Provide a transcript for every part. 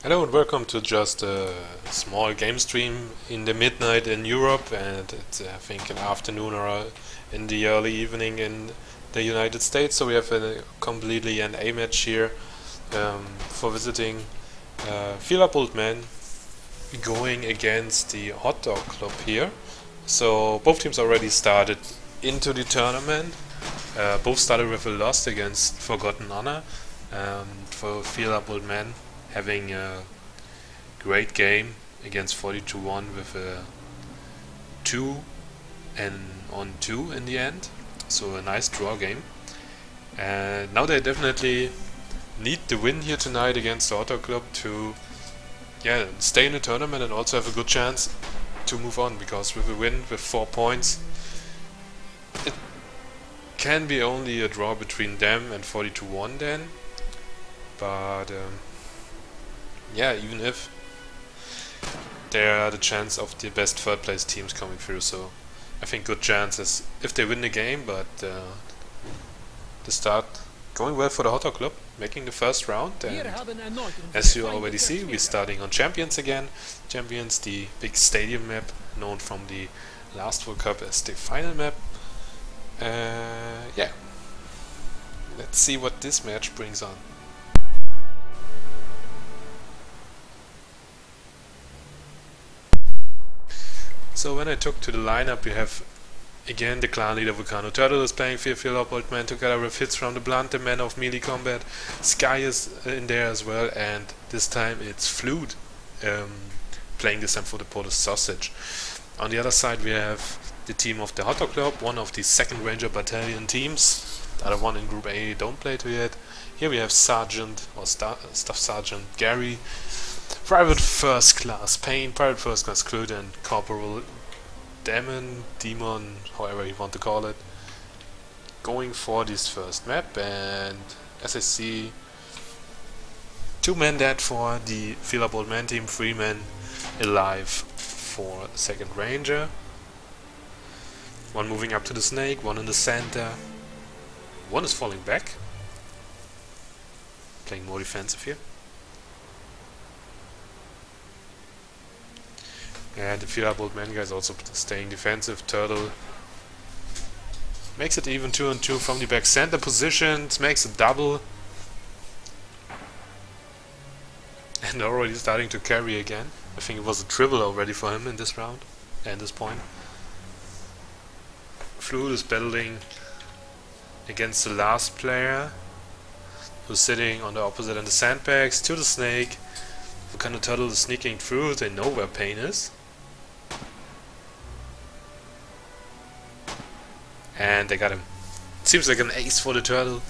Hello and welcome to just a small game stream in the midnight in Europe, and it's I think an afternoon or in the early evening in the United States. So we have a completely an A match here for visiting Old Man going against the Hotdog Club here. So both teams already started into the tournament. Both started with a loss against Forgotten Honor, for Old Man having a great game against 42-1 with a 2 and on 2 in the end, so a nice draw game. And now they definitely need the win here tonight against the Hotdog Club to stay in the tournament and also have a good chance to move on, because with a win with 4 points it can be only a draw between them and 42-1 then, but even if there are the chance of the best third place teams coming through, so I think good chances if they win the game. But the start going well for the Hotdog Club, making the first round, and as you already see, we're starting on Champions again. Champions, the big stadium map known from the last World Cup as the final map. Let's see what this match brings on. So when I took to the lineup, you have again the clan leader Volcano Turtle is playing Old Man together with hits from the Blunt, the man of melee combat. Sky is in there as well, and this time it's Flute playing this time for the Polish Sausage. On the other side we have the team of the Hotdog Club, one of the 2nd Ranger Battalion teams. The other one in Group A don't play to yet. Here we have Sergeant or Staff Sergeant Gary, Private First Class Payne, Private First Class Clute, and Corporal Demon, however you want to call it, going for this first map. And as I see, 2 men dead for the Old Man team, 3 men alive for 2nd Ranger. 1 moving up to the snake, 1 in the center, 1 is falling back, playing more defensive here. And the Old Man guy is also staying defensive. Turtle makes it even 2-on-2 from the back center position, makes a double, and already starting to carry again. I think it was a triple already for him in this round and this point. Flute is battling against the last player, who's sitting on the opposite end of the sandbags to the snake. Volcano Turtle is sneaking through, they know where Payne is. And they got him. Seems like an ace for the Turtle,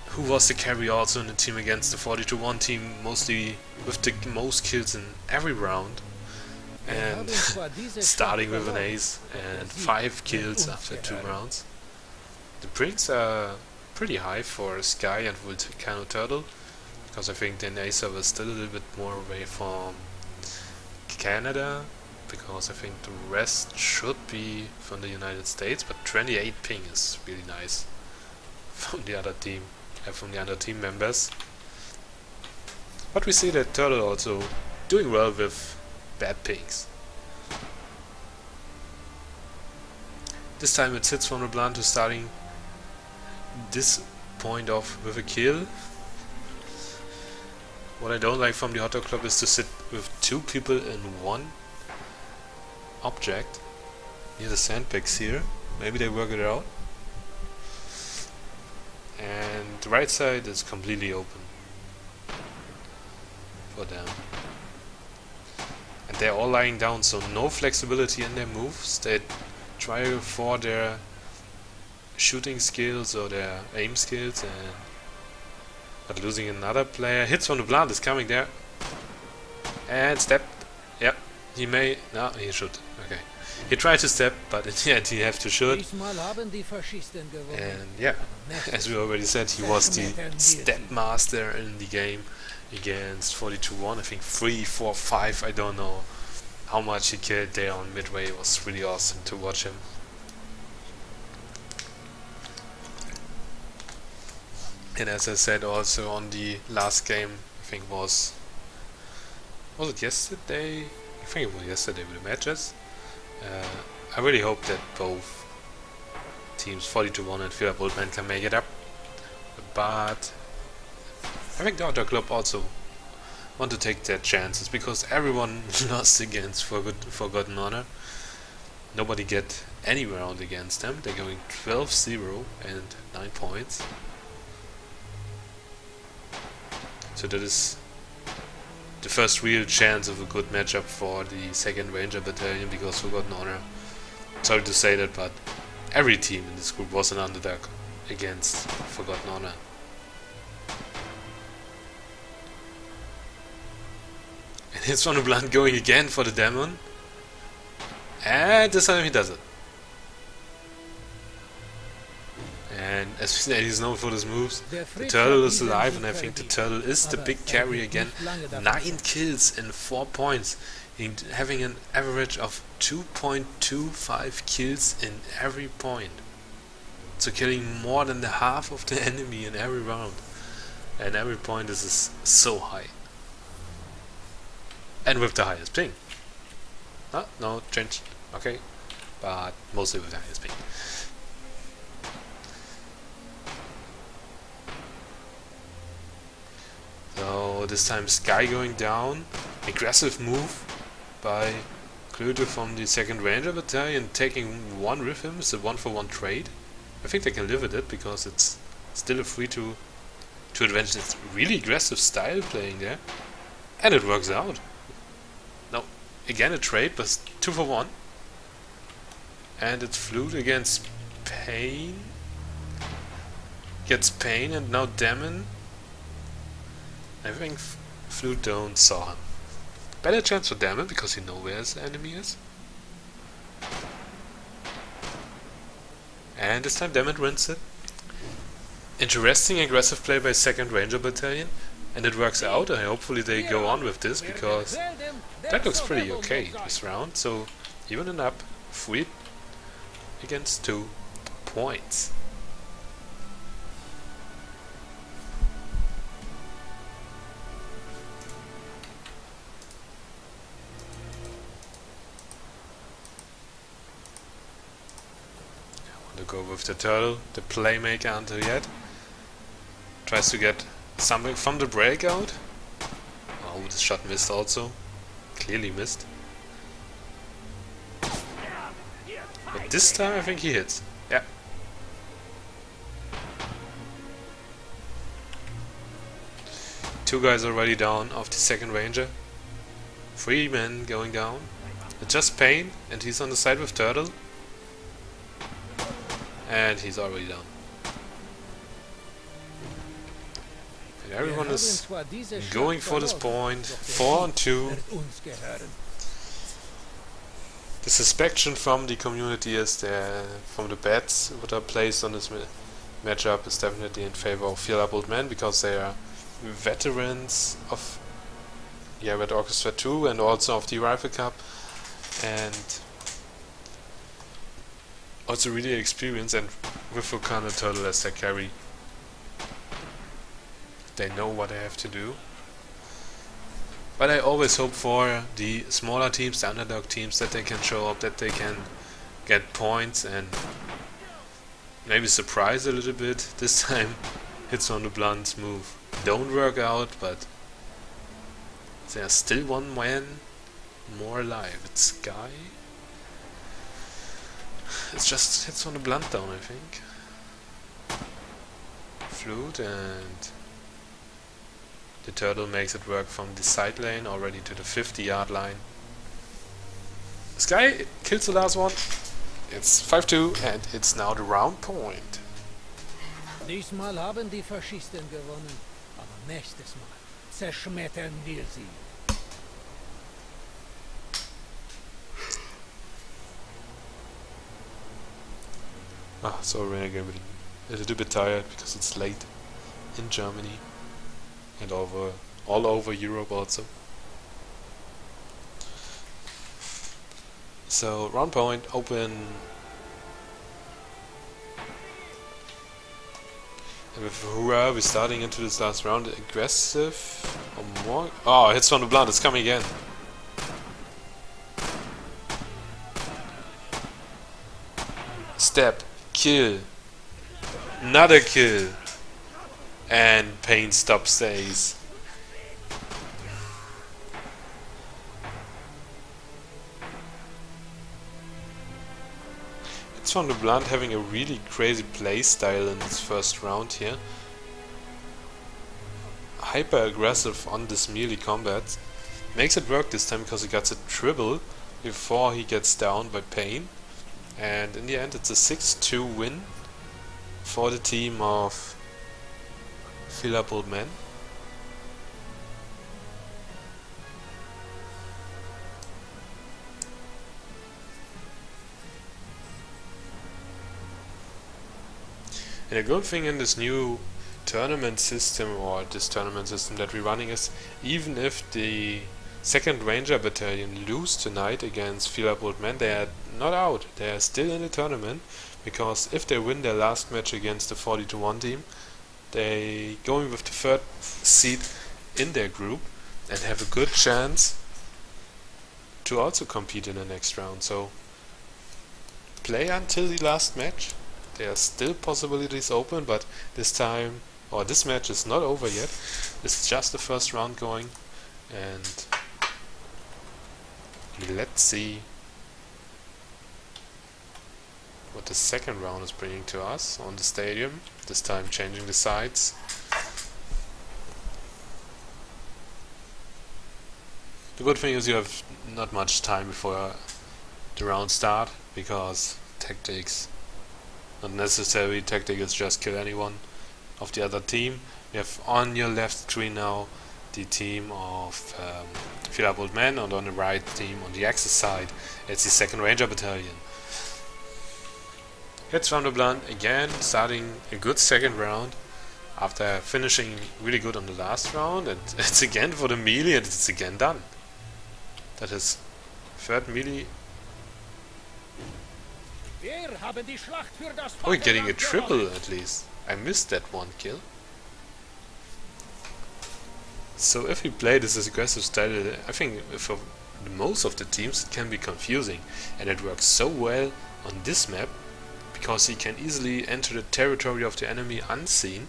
who was the carry also in the team against the 42-1 team, mostly with the most kills in every round, and starting with an ace and 5 kills after 2 rounds. The brings are pretty high for Sky and Volcano Turtle, because I think the NA server is still a little bit more away from Canada, because I think the rest should be from the United States, but 28 ping is really nice from the other team, members. But we see that Turtle also doing well with bad pings. This time it sits from the Blunt to starting this point off with a kill. What I don't like from the Hotdog Club is to sit with 2 people in 1 object near the sandbags here. Maybe they work it out. And the right side is completely open for them. And they're all lying down, so no flexibility in their moves. They try for their shooting skills or their aim skills, but losing another player. Hits from the Blunt is coming there. And step. Yep. He may. No, he should. Okay. He tried to step, but in the end he have to shoot. And yeah, as we already said, he was the step master in the game against 42-1. I think 3, 4, 5. I don't know how much he killed there on midway. It was really awesome to watch him. And as I said also on the last game think was it yesterday? I think it was yesterday with the matches. I really hope that both teams 40-1 and FuoM can make it up. But I think the Hotdog Club also want to take their chances because everyone lost against Forgotten Honor. Nobody get any round against them. They're going 12-0 and 9 points. So that is the first real chance of a good matchup for the 2nd Ranger Battalion because Forgotten Honor, sorry to say that, but every team in this group was an underdog against Forgotten Honor. And it's Ron Blunt going again for the Demon. And this time he does it. And as we said, he's known for his moves. The Turtle is alive, and I think the Turtle is the big carry again. 9 kills and 4 points, having an average of 2.25 kills in every point. So killing more than the half of the enemy in every round. And every point is so high. And with the highest ping. Oh, no, changed. Okay. But mostly with the highest ping. So this time Sky going down. Aggressive move by Klute from the 2nd Ranger Battalion, taking one with him. It's a 1-for-1 trade. I think they can live with it because it's still a free to advantage. It's really aggressive style playing there. And it works out. No, again a trade, but 2-for-1. And it's Flute against Pain. Gets Pain and now Demon. I think Flute don't saw him. Better chance for Demon because he knows where his enemy is. And this time Demon wins it. Interesting aggressive play by 2nd Ranger Battalion. And it works out, and hopefully they go on with this because that looks pretty okay this round. So even an up, 3 against 2 points. I want to go with the Turtle, the playmaker until yet. Tries to get something from the breakout. Oh, this shot missed also. Clearly missed. But this time I think he hits. Yeah. Two guys already down off the 2nd Ranger. 3 men going down. It's just Pain, and he's on the side with Turtle. And he's already down. And everyone is going for this point. 4-2. The suspicion from the community is there, from the bets that are placed on this matchup, is definitely in favor of FuoM because they are veterans of Red Orchestra 2 and also of the Rifle Cup, and also really experienced, and with Volcano Turtle as their carry, they know what they have to do. But I always hope for the smaller teams, the underdog teams, that they can show up, that they can get points and maybe surprise a little bit. This time hits on the blunt move don't work out, but there's still 1 man more alive. It's Sky. It's just hits on the blunt down, I think. Flute, and the Turtle makes it work from the side lane already to the 50-yard line. Sky kills the last one. It's 5-2 and it's now the round point. Diesmal haben die Faschisten gewonnen, aber nächstes Mal zerschmettern wir sie. So we're again a little bit tired because it's late in Germany and all over Europe also. So round point open. And with Hurrah, we're starting into this last round aggressive. Oh, more. Oh, hits from the blunt. It's coming again. Step. Kill. Another kill. And Pain stop stays. It's from the blunt having a really crazy play style in this first round here. Hyper aggressive on this melee combat. Makes it work this time because he gets a triple before he gets down by Pain. And in the end it's a 6-2 win for the team of Fillable Men. And a good thing in this new tournament system, or this tournament system that we're running, is even if the 2nd Ranger Battalion lose tonight against Fillable Men, they are not out. They are still in the tournament, because if they win their last match against the 40-1 team, they going with the 3rd seed in their group and have a good chance to also compete in the next round. So play until the last match. There are still possibilities open, but this time, or this match is not over yet. It's just the first round going, and let's see what the second round is bringing to us on the stadium. This time changing the sides. The good thing is you have not much time before the round start, because tactics, not necessarily tactic is just kill anyone of the other team. You have on your left screen now the team of Fillable Men, and on the right team on the Axis side it's the 2nd Ranger Battalion. Hits from the blunt again, starting a good second round after finishing really good on the last round, and it's again for the melee, and it's again done. That is 3rd melee. Oh, we're getting a triple at least. I missed that one kill. So if we play this aggressive style, I think for most of the teams it can be confusing, and it works so well on this map because he can easily enter the territory of the enemy unseen,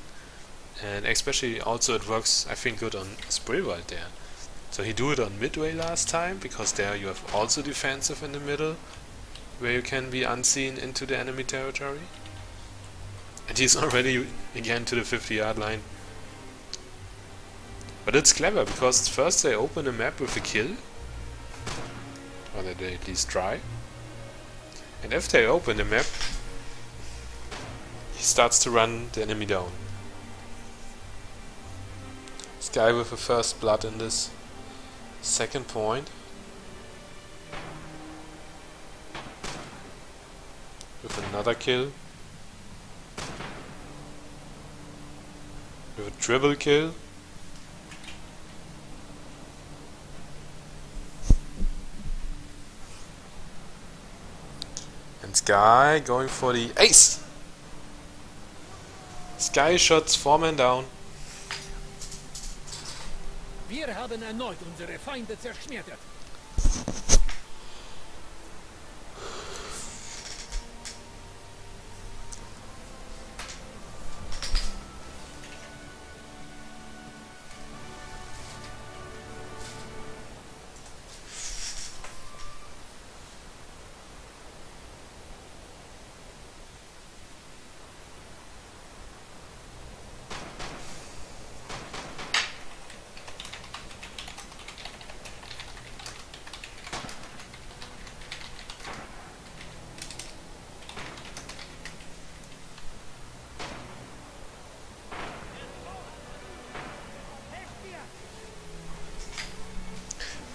and especially also it works, I think, good on Spraywild there. So he do it on midway last time, because there you have also defensive in the middle where you can be unseen into the enemy territory, and he's already again to the 50-yard line. But it's clever, because first they open a map with a kill, or they at least try, and if they open the map he starts to run the enemy down. This guy with the first blood in this second point, with another kill, with a triple kill, and Sky going for the ace. Sky shots 4 men down. Wir haben erneut unsere Feinde zerschmettert.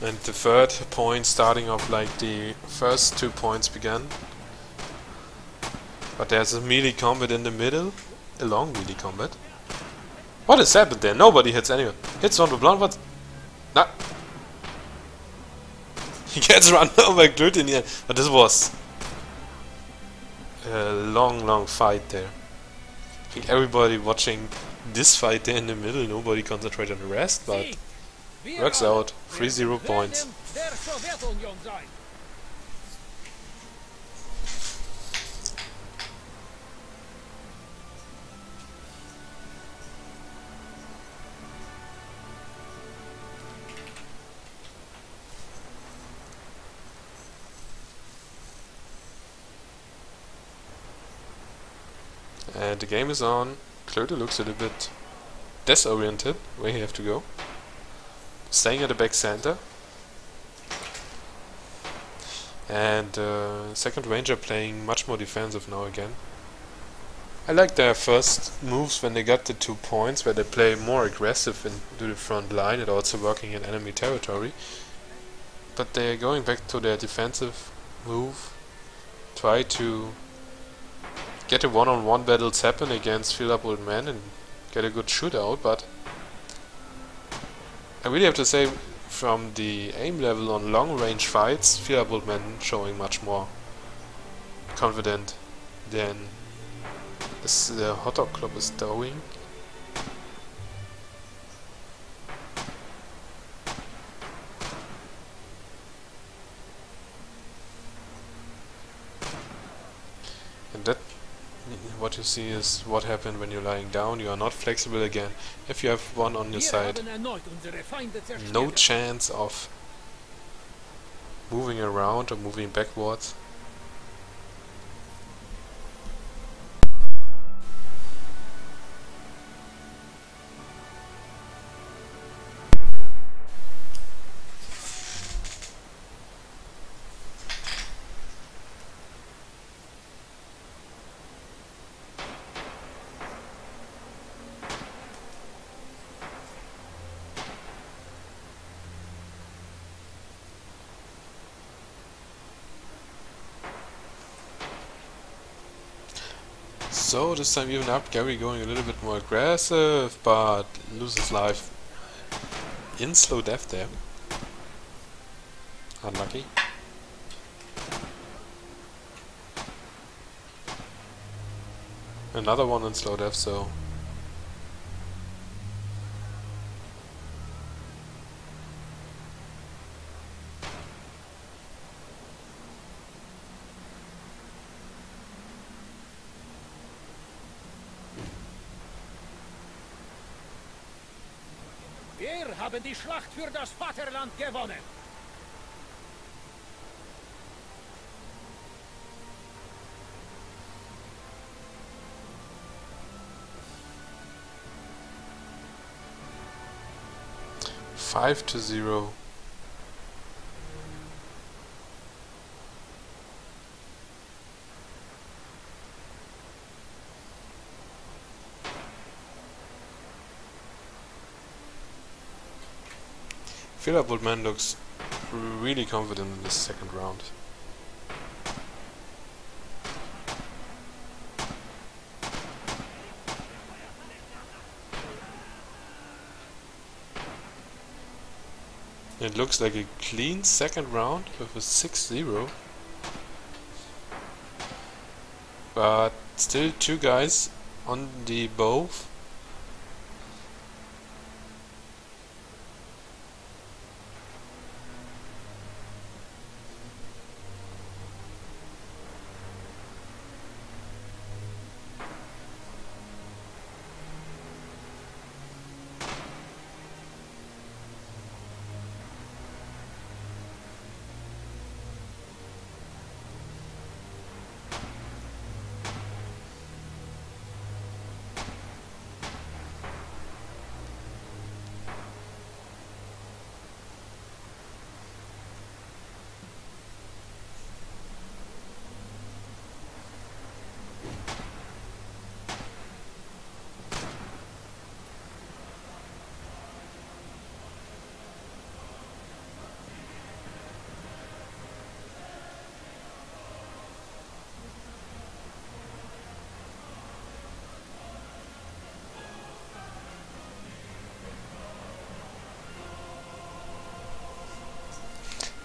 And the 3rd point starting off like the first 2 points began. But there's a melee combat in the middle, a long melee combat. What has happened there? Nobody hits anyone. Hits on the blunt, what? Nah. He gets run over by Glut in the end. But this was a long fight there. I think everybody watching this fight there in the middle, nobody concentrated on the rest, but Wir Works alle out. 3-0 werden points. der Sowjetunion sein. And the game is on. Clode looks a little bit disoriented where he have to go. Staying at the back center. And second ranger playing much more defensive now again. I like their first moves when they got the 2 points, where they play more aggressive into the front line and also working in enemy territory. But they're going back to their defensive move. Try to get a one-on-one battles happen against filled up old men and get a good shootout, but I really have to say, from the aim level on long range fights, filled up old men showing much more confident than the Hotdog Club is doing. And that, what you see is what happened when you're lying down. You are not flexible again. If you have one on your side, no chance of moving around or moving backwards. So this time even up, Gary going a little bit more aggressive, but loses life in slow death there. Unlucky. Another one in slow death, so Wir haben die Schlacht für das Vaterland gewonnen. Five to 0. Philip Woodman looks really confident in this second round. It looks like a clean second round with a 6-0. But still 2 guys on the bow.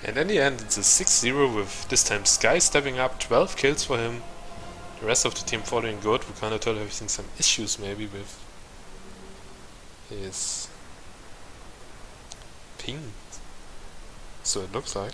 And in the end it's a 6-0 with this time Sky stepping up, 12 kills for him. The rest of the team following good. We kind of told having some issues maybe with his 14th. So it looks like.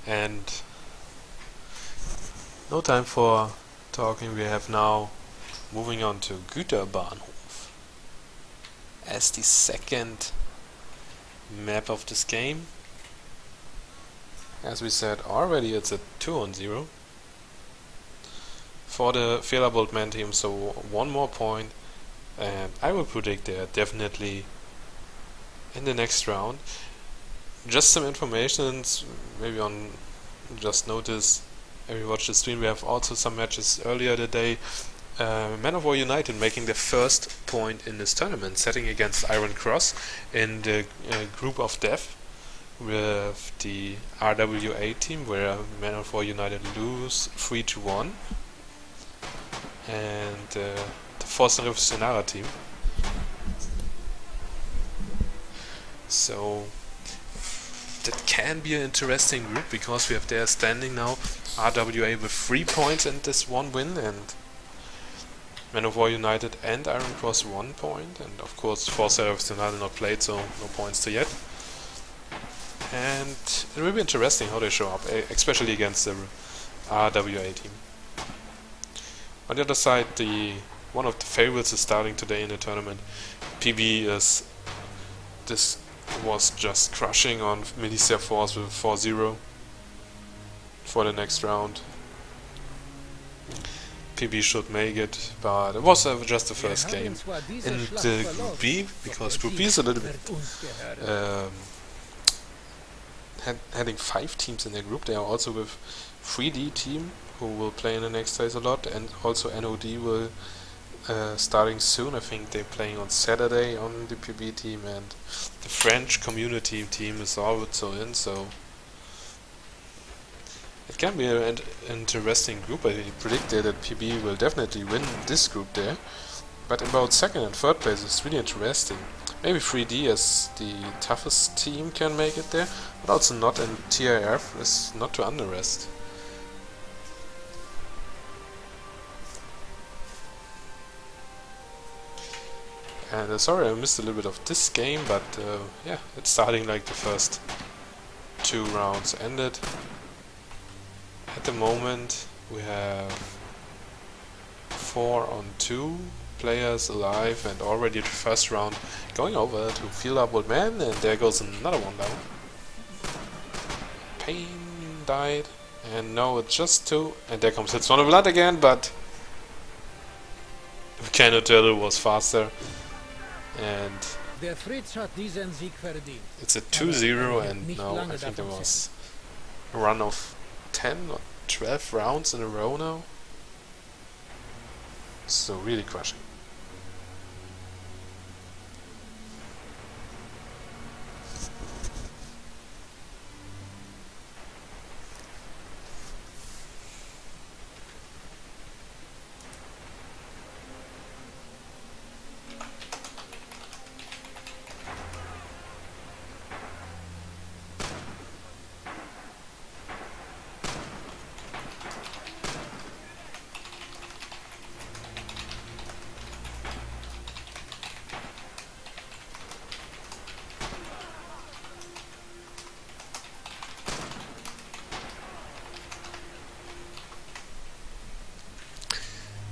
And no time for talking, we have now moving on to Güterbahnhof as the second map of this game. As we said already, it's a 2-on-0 for the Fehlerbolt Man team, so one more point, and I will predict they're definitely in the next round. Just some information, maybe on just notice, if you watch the stream, we have also some matches earlier today. Man of War United making their first point in this tournament, setting against Iron Cross in the group of death with the RWA team, where Man of War United lose 3-1, and the Force Revolutionaire team. So that can be an interesting group, because we have there standing now RWA with 3 points and this 1 win, and Man of War United and Iron Cross 1 point, and of course Force Revolutionaire not played, so no points to yet. And it will be interesting how they show up, especially against the RWA team. On the other side, one of the favorites is starting today in the tournament. PB was just crushing on Militia Force with 4-0 for the next round. PB should make it, but it was just the first game in the Group B, because Group B is a little bit having 5 teams in their group. They are also with 3D team, who will play in the next phase a lot, and also NOD will starting soon. I think they're playing on Saturday on the PB team, and the French community team is also in, so it can be an interesting group. I predicted that PB will definitely win this group there, but about second and third place is really interesting. Maybe 3D as the toughest team can make it there, but also not, and TIF is not to underestimate. And sorry I missed a little bit of this game, but yeah, it's starting like the first 2 rounds ended. At the moment we have 4-on-2 players alive, and already the first round going over to Fehlerbolt Man, and there goes another one down. Pain died, and now it's just 2, and there comes Hits on the Blood again, but we cannot tell who was faster. And it's a 2-0, and now I think there was a run of 10 or 12 rounds in a row now. So really crushing.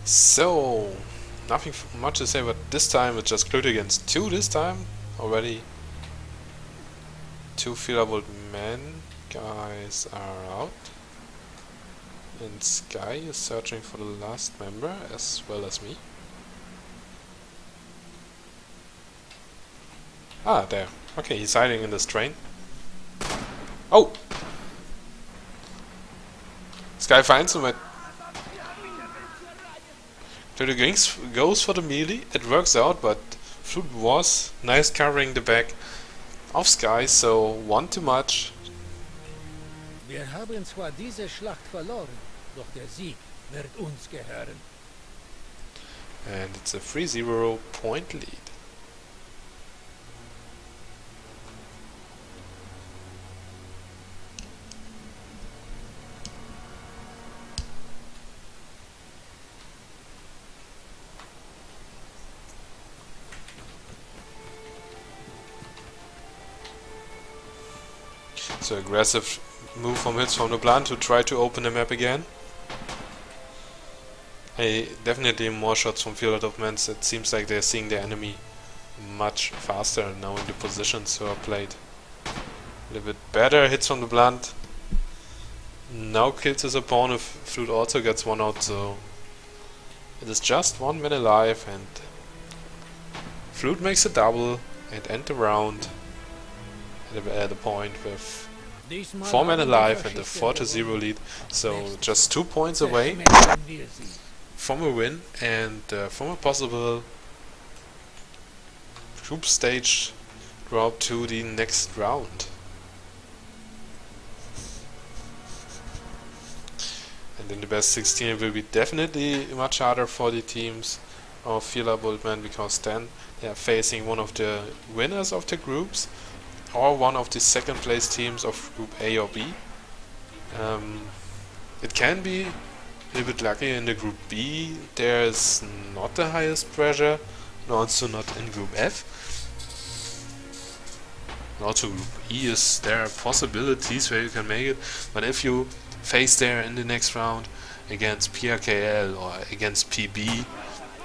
So, nothing much to say, but this time it's just Clute against 2 this time. Already 2 Fehlerbolt Man guys are out. And Sky is searching for the last member, as well as me. Ah, there. Okay, he's hiding in this train. Oh! Sky finds him at... Clute goes for the melee, it works out, but Flute was nice covering the back of Sky, so 1 too much. Wir haben zwar diese Schlacht verloren, doch der Sieg wird uns gehören. And it's a 3-0 point lead. So aggressive move from Hits from the Blunt to try to open the map again. Definitely more shots from Field of Mans. It seems like they're seeing the enemy much faster now in the positions who are played. A little bit better hits from the Blunt. Now kills his opponent. Flute also gets one out, so it is just 1 minute alive, and Flute makes a double and end the round at a point with 4 men alive and a 4-0 lead. So just 2 points away from a win and from a possible group stage drop to the next round. And in the best 16 it will be definitely much harder for the teams of Fila Bultman, because then they are facing one of the winners of the groups or one of the second place teams of group A or B. It can be a little bit lucky in the group B. There's not the highest pressure, and also not in group F. And also group E there are possibilities where you can make it, but if you face there in the next round against PRKL or against PB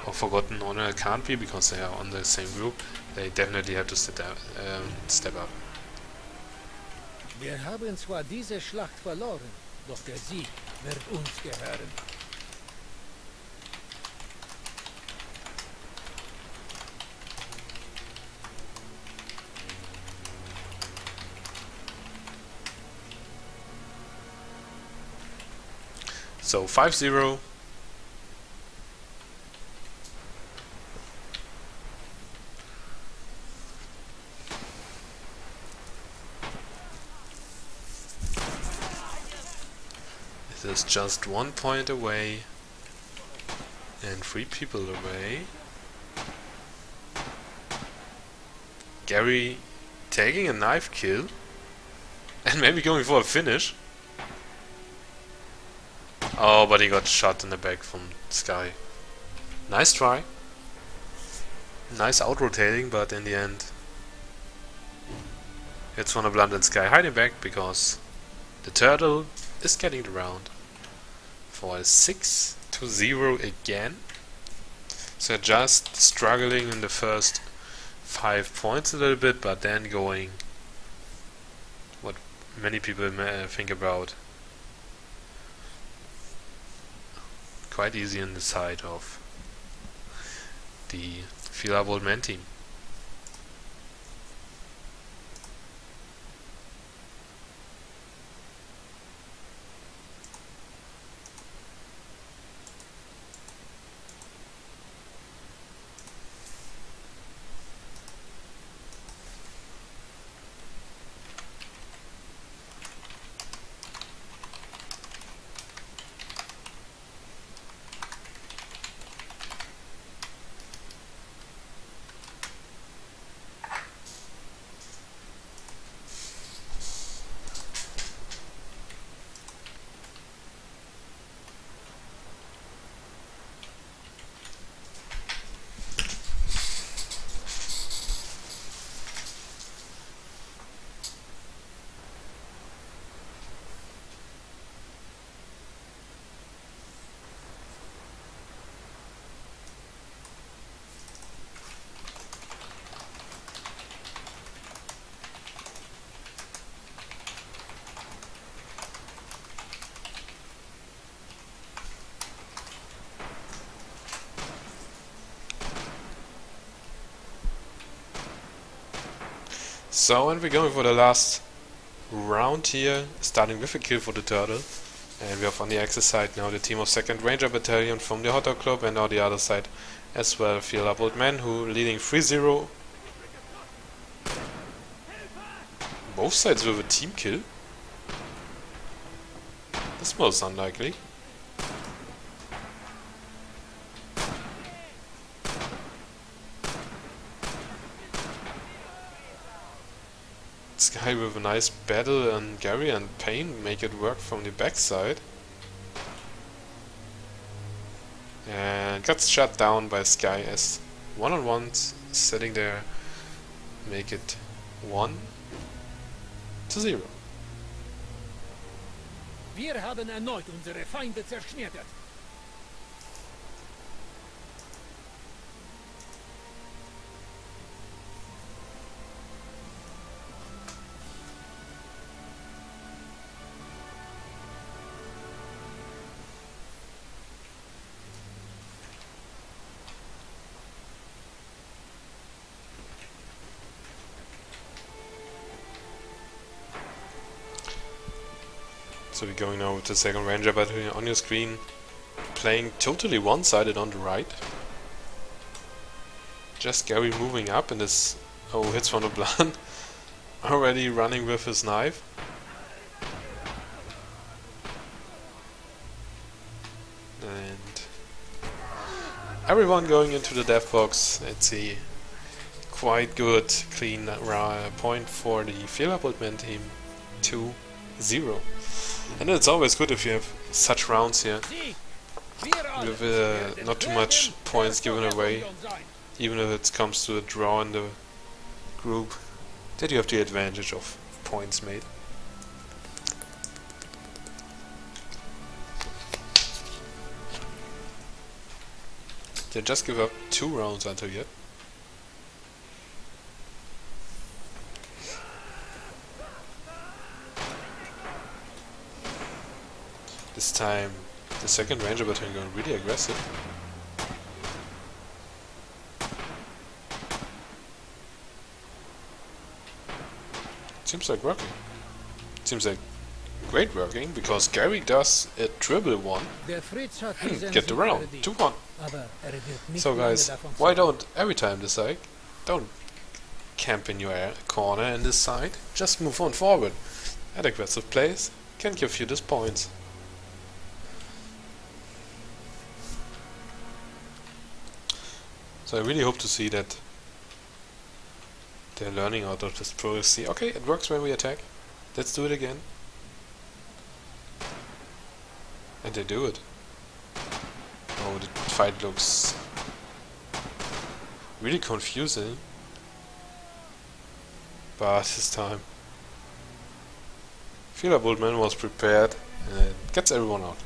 or Forgotten Honor, can't be because they are on the same group, they definitely have to step up. Wir haben zwar diese Schlacht verloren, doch der Sieg wird uns gehören. So 5-0. It is just 1 point away and 3 people away. Gary taking a knife kill and maybe going for a finish. Oh, but he got shot in the back from Sky. Nice try. Nice out-rotating, but in the end it's from a Blunt and Sky hiding back because the Turtle is getting the round for a 6-0 again. So just struggling in the first 5 points a little bit, but then going what many people may think about, quite easy on the side of the Fila Bold Men team. So, and we're going for the last round here, starting with a kill for the Turtle. And we have on the Axis side now the team of 2nd Ranger Battalion from the Hotdog Club, and on the other side as well Field Up Old Man, who leading 3-0. Both sides with a team kill. That's most unlikely. Sky with a nice battle, and Gary and Payne make it work from the backside. And gets shut down by Sky as one-on-ones sitting there make it 1-0. Wir haben erneut unsere Feinde zerschmettert. So we're going now with the second Ranger battalion on your screen, playing totally one-sided on the right. Just Gary moving up and this hits from the blind, already running with his knife. And everyone going into the death box. Let's see, quite good, clean point for the FuoM team, 2-0. And it's always good if you have such rounds here, with not too much points given away, even if it comes to a draw in the group, that you have the advantage of points made. They just give up 2 rounds until yet. This time the second Ranger battalion going really aggressive. Seems like working. Seems like great working, because Gary does a triple one. Get the round, 2-1. So guys, why don't every time decide, don't camp in your corner in this side, just move on forward. At aggressive plays can give you these points. So I really hope to see that they're learning out of this pro. See, okay, it works when we attack. Let's do it again. And they do it. Oh, the fight looks really confusing. But this time FuoM was prepared and gets everyone out.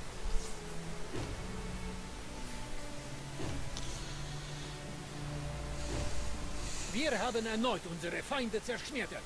Wir haben erneut unsere Feinde zerschmettert.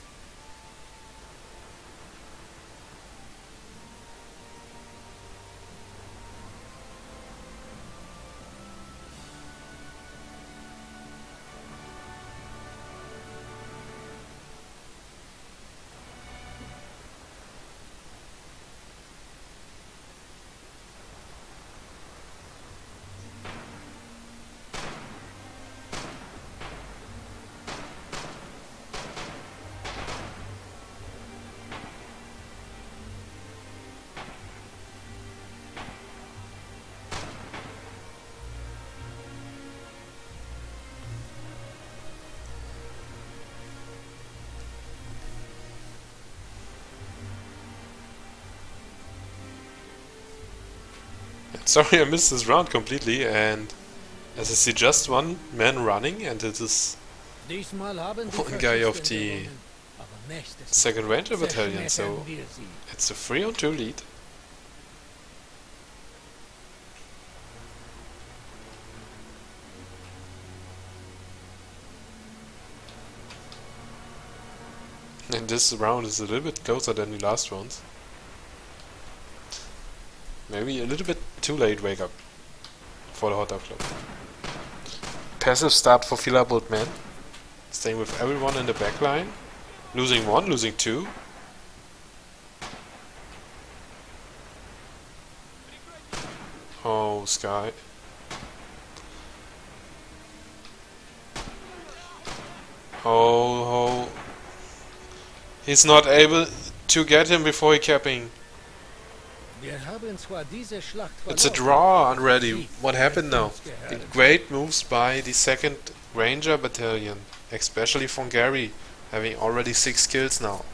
Sorry, I missed this round completely, and as I see just one man running, and it is one guy of the second Ranger battalion, so it's a 3-on-2 lead. And this round is a little bit closer than the last ones. Maybe a little bit too late wake up for the Hotdog Club. Passive start for FuoM, staying with everyone in the back line. Losing 1, losing 2. Oh, Sky. Oh. He's not able to get him before he capping. It's a draw already. What happened now? The great moves by the second Ranger battalion, especially from Gary, having already 6 kills now.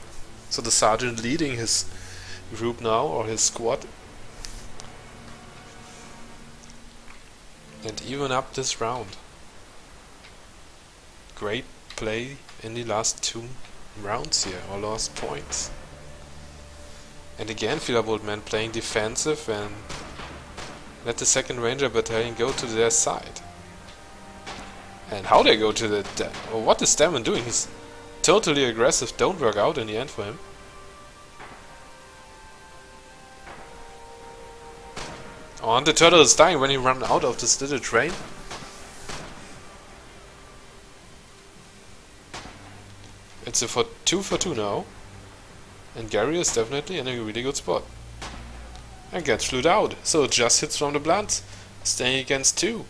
So the sergeant leading his group now, or his squad. And even up this round. Great play in the last 2 rounds here, or last points. And again, Boldman playing defensive and let the second Ranger Battalion go to their side. And how they go to the... what is Damon doing? He's totally aggressive. Don't work out in the end for him. Oh, and the turtle is dying when he ran out of this little train. It's a 2 for 2 now. And Gary is definitely in a really good spot. And gets flued out. So it just hits from the blunt. Staying against 2.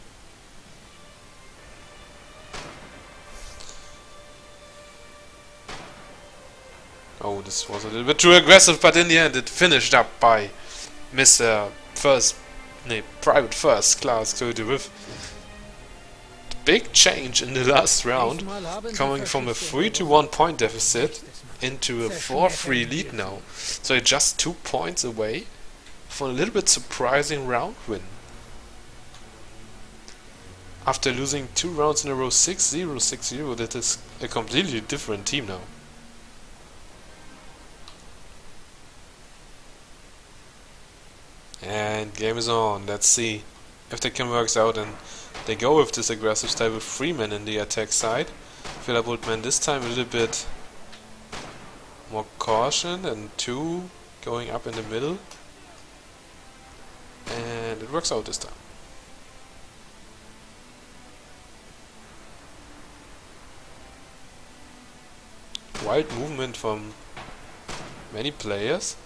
Oh, this was a little bit too aggressive, but in the end it finished up by Mr. Private First Class Cody with the big change in the last round, coming from a 3-1 point deficit into a 4-3 lead now. So just 2 points away for a little bit surprising round win. After losing 2 rounds in a row 6-0, 6-0, that is a completely different team now. And game is on. Let's see if they can work out and they go with this aggressive style with 3 men in the attack side. Boldman this time a little bit more caution and 2 going up in the middle. And it works out this time. Wild movement from many players.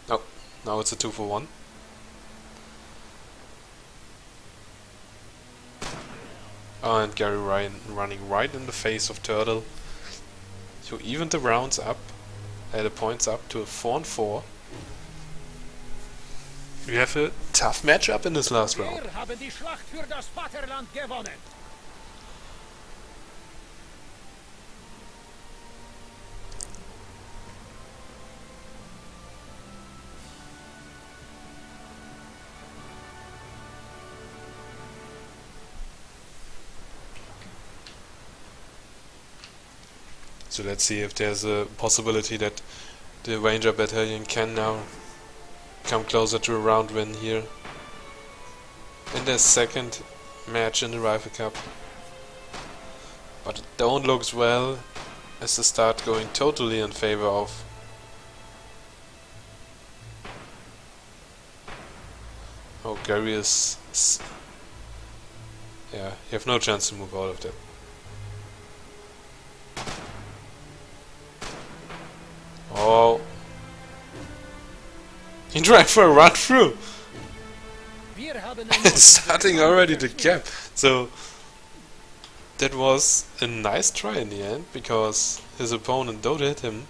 Oh, now it's a 2 for 1. Oh, and Gary Ryan running right in the face of Turtle. So even the rounds up, the points up to a 4-4. We have a tough matchup in this last round. So let's see if there's a possibility that the Ranger Battalion can now come closer to a round win here in their second match in the Rifle Cup. But it don't look well as the start going totally in favor of Gary is yeah, you have no chance to move out of that. Oh, he tried for a run through. Starting already to cap. So that was a nice try in the end, because his opponent don't hit him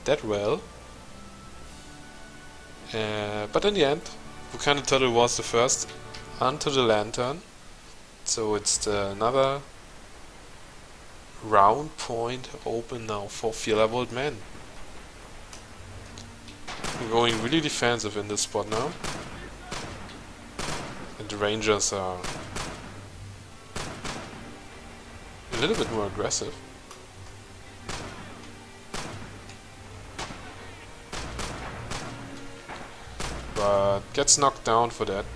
that well. But in the end, Buchanan Turtle was the first onto the lantern. So it's another round point open now for Bold Man. We're going really defensive in this spot now. And the Rangers are a little bit more aggressive. But gets knocked down for that.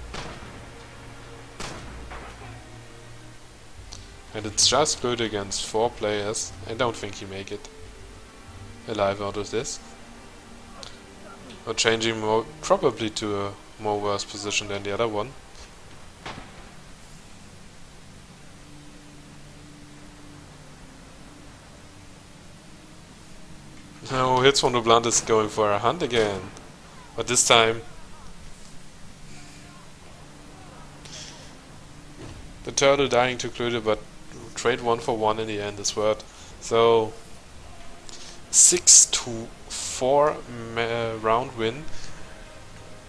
And it's just good against 4 players. I don't think he make it alive out of this. Or changing more, probably to a more worse position than the other one. No, hits from the blunt is going for a hunt again. But this time the Turtle dying to Klöde, but trade 1 for 1 in the end is worth. So 6-4 round win.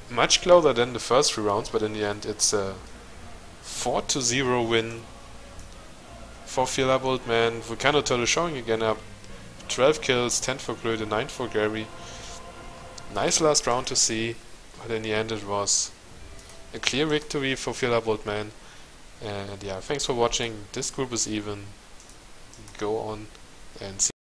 Much closer than the first 3 rounds, but in the end it's a 4-0 win for Bold Man. Vulcano Turtle showing again up. 12 kills, 10 for Klöde, 9 for Gary. Nice last round to see, but in the end it was a clear victory for Bold Man. And yeah, thanks for watching. This group is even. go on and see